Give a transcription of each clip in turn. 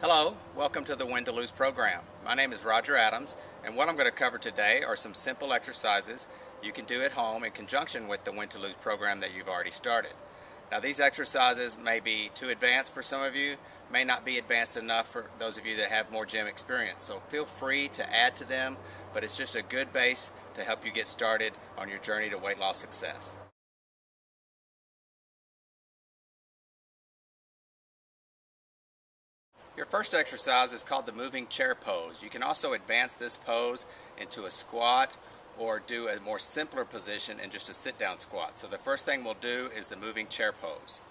Hello, welcome to the Win2lose program. My name is Roger Adams, and what I'm going to cover today are some simple exercises you can do at home in conjunction with the Win2lose program that you've already started. Now, these exercises may be too advanced for some of you, may not be advanced enough for those of you that have more gym experience, so feel free to add to them, but it's just a good base to help you get started on your journey to weight loss success. Your first exercise is called the moving chair pose. You can also advance this pose into a squat or do a more simpler position in just a sit-down squat. So the first thing we'll do is the moving chair pose.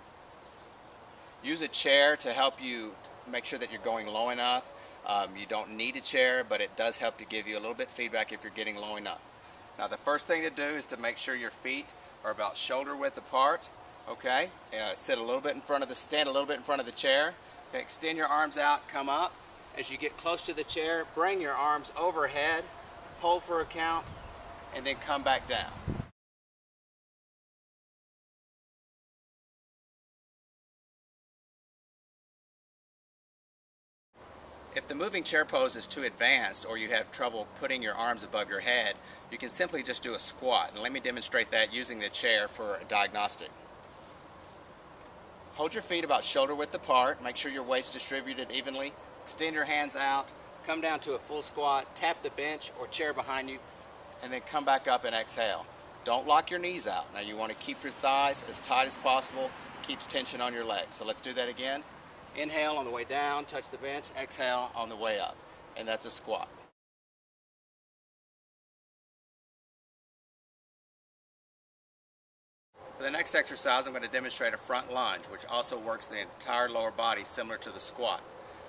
Use a chair to help you make sure that you're going low enough. You don't need a chair, but it does help to give you a little bit of feedback if you're getting low enough. Now the first thing to do is to make sure your feet are about shoulder width apart. Okay, stand a little bit in front of the chair. Okay, extend your arms out, come up. As you get close to the chair, bring your arms overhead, hold for a count, and then come back down. If the moving chair pose is too advanced or you have trouble putting your arms above your head, you can simply just do a squat. And let me demonstrate that using the chair for a diagnostic. Hold your feet about shoulder width apart. Make sure your weight's distributed evenly. Extend your hands out. Come down to a full squat. Tap the bench or chair behind you. And then come back up and exhale. Don't lock your knees out. Now you want to keep your thighs as tight as possible. Keeps tension on your legs. So let's do that again. Inhale on the way down. Touch the bench. Exhale on the way up. And that's a squat. For the next exercise, I'm going to demonstrate a front lunge, which also works the entire lower body similar to the squat.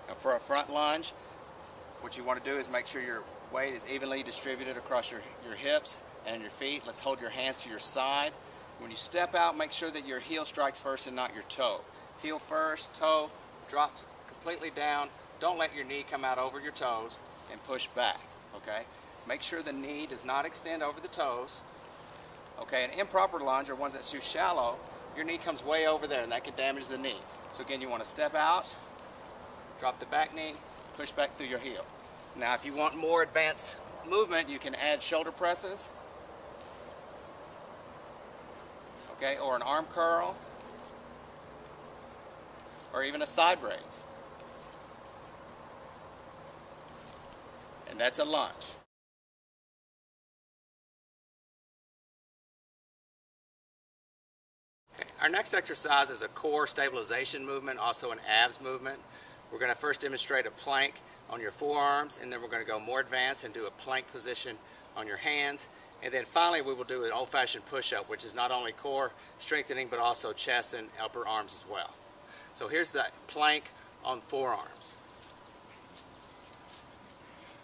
Now for a front lunge, what you want to do is make sure your weight is evenly distributed across your hips and your feet. Let's hold your hands to your side. When you step out, make sure that your heel strikes first and not your toe. Heel first, toe, drop completely down. Don't let your knee come out over your toes and push back, okay? Make sure the knee does not extend over the toes. Okay, an improper lunge, or ones that's too shallow, your knee comes way over there and that can damage the knee. So again, you want to step out, drop the back knee, push back through your heel. Now if you want more advanced movement, you can add shoulder presses, okay, or an arm curl, or even a side raise. And that's a lunge. Our next exercise is a core stabilization movement, also an abs movement. We're going to first demonstrate a plank on your forearms, and then we're going to go more advanced and do a plank position on your hands. And then finally we will do an old-fashioned push-up, which is not only core strengthening but also chest and upper arms as well. So here's the plank on forearms.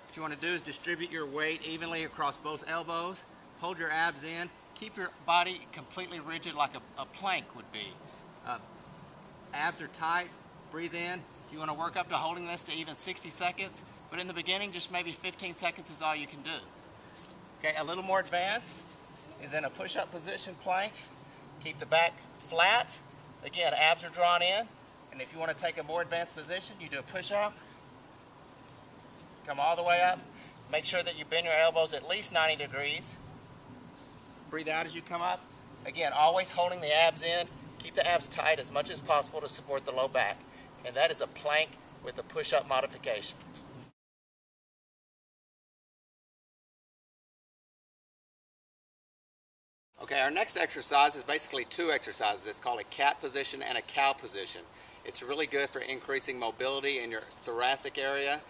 What you want to do is distribute your weight evenly across both elbows, hold your abs in. Keep your body completely rigid like a plank would be. Abs are tight, breathe in. You want to work up to holding this to even 60 seconds, but in the beginning just maybe 15 seconds is all you can do. Okay, a little more advanced is in a push-up position plank. Keep the back flat. Again, abs are drawn in, and if you want to take a more advanced position, you do a push-up. Come all the way up. Make sure that you bend your elbows at least 90 degrees. Breathe out as you come up. Again, always holding the abs in. Keep the abs tight as much as possible to support the low back. And that is a plank with a push-up modification. Okay, our next exercise is basically two exercises. It's called a cat position and a cow position. It's really good for increasing mobility in your thoracic area,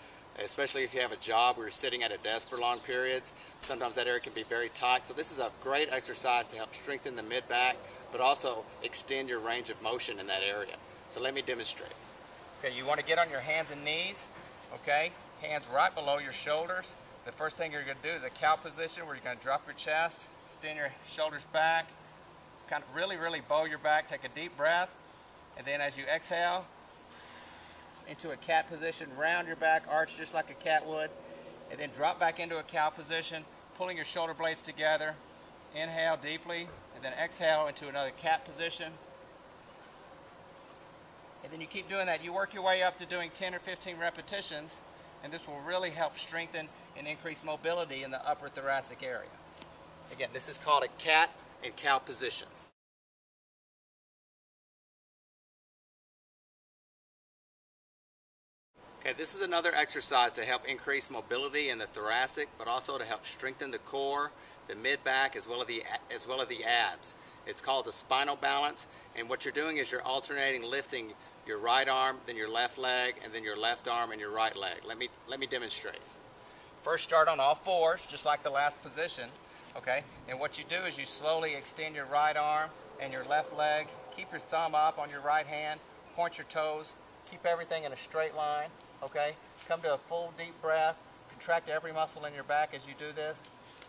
especially if you have a job where you're sitting at a desk for long periods. Sometimes that area can be very tight. So this is a great exercise to help strengthen the mid-back, but also extend your range of motion in that area. So let me demonstrate. Okay, you want to get on your hands and knees, okay? Hands right below your shoulders. The first thing you're going to do is a cow position where you're going to drop your chest, extend your shoulders back, kind of really bow your back, take a deep breath, and then as you exhale, into a cat position, round your back, arch just like a cat would, and then drop back into a cow position, pulling your shoulder blades together. Inhale deeply, and then exhale into another cat position. And then you keep doing that. You work your way up to doing 10 or 15 repetitions, and this will really help strengthen and increase mobility in the upper thoracic area. Again, this is called a cat and cow position. Okay, this is another exercise to help increase mobility in the thoracic, but also to help strengthen the core, the mid-back, as well as the abs. It's called the spinal balance, and what you're doing is you're alternating lifting your right arm, then your left leg, and then your left arm and your right leg. Let me demonstrate. First, start on all fours, just like the last position. Okay, and what you do is you slowly extend your right arm and your left leg. Keep your thumb up on your right hand. Point your toes. Keep everything in a straight line. Okay, come to a full deep breath. Contract every muscle in your back as you do this.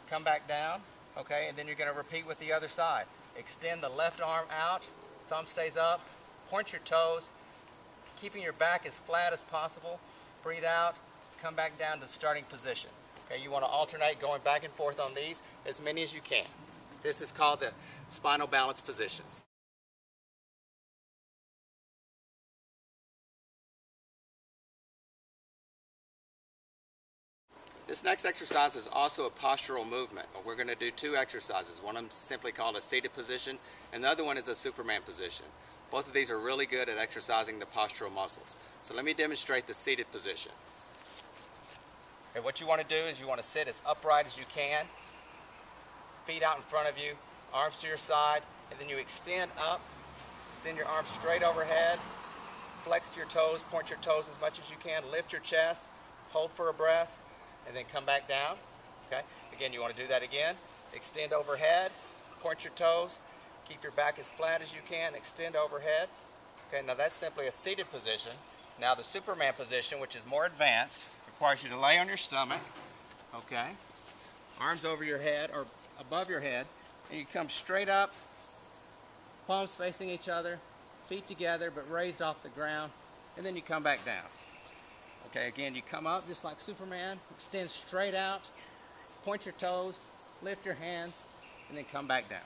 Come back down. Okay, and then you're going to repeat with the other side. Extend the left arm out. Thumb stays up. Point your toes, keeping your back as flat as possible. Breathe out. Come back down to starting position. Okay, you want to alternate going back and forth on these as many as you can. This is called the spinal balance position. This next exercise is also a postural movement, but we're going to do two exercises. One of them is simply called a seated position, and the other one is a Superman position. Both of these are really good at exercising the postural muscles. So let me demonstrate the seated position. Okay, what you want to do is you want to sit as upright as you can, feet out in front of you, arms to your side, and then you extend up, extend your arms straight overhead, flex your toes, point your toes as much as you can, lift your chest, hold for a breath, and then come back down. Okay, again, you want to do that again. Extend overhead, point your toes, keep your back as flat as you can, extend overhead. Okay, now that's simply a seated position. Now the Superman position, which is more advanced, requires you to lay on your stomach, okay, arms over your head or above your head, and you come straight up, palms facing each other, feet together but raised off the ground, and then you come back down. Okay, again, you come up just like Superman, extend straight out, point your toes, lift your hands, and then come back down.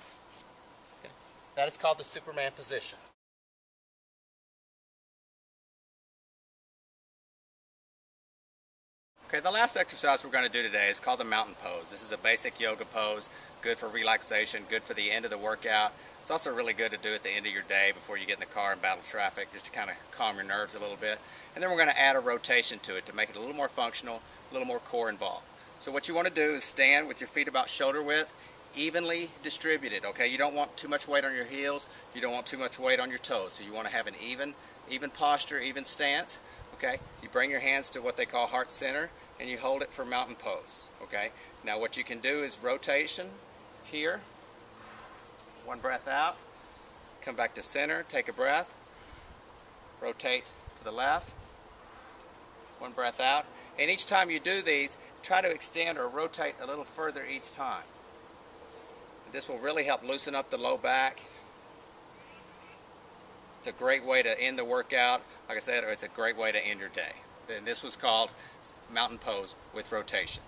Okay. That is called the Superman position. Okay, the last exercise we're going to do today is called the mountain pose. This is a basic yoga pose, good for relaxation, good for the end of the workout. It's also really good to do at the end of your day before you get in the car and battle traffic, just to kind of calm your nerves a little bit. And then we're going to add a rotation to it to make it a little more functional, a little more core involved. So what you want to do is stand with your feet about shoulder width, evenly distributed. Okay, you don't want too much weight on your heels, you don't want too much weight on your toes. So you want to have an even posture, even stance. Okay, you bring your hands to what they call heart center and you hold it for mountain pose. Okay, now what you can do is rotation here, one breath out, come back to center, take a breath, rotate to the left, one breath out, and each time you do these, try to extend or rotate a little further each time. This will really help loosen up the low back. It's a great way to end the workout. Like I said, it's a great way to end your day. And this was called mountain pose with rotation.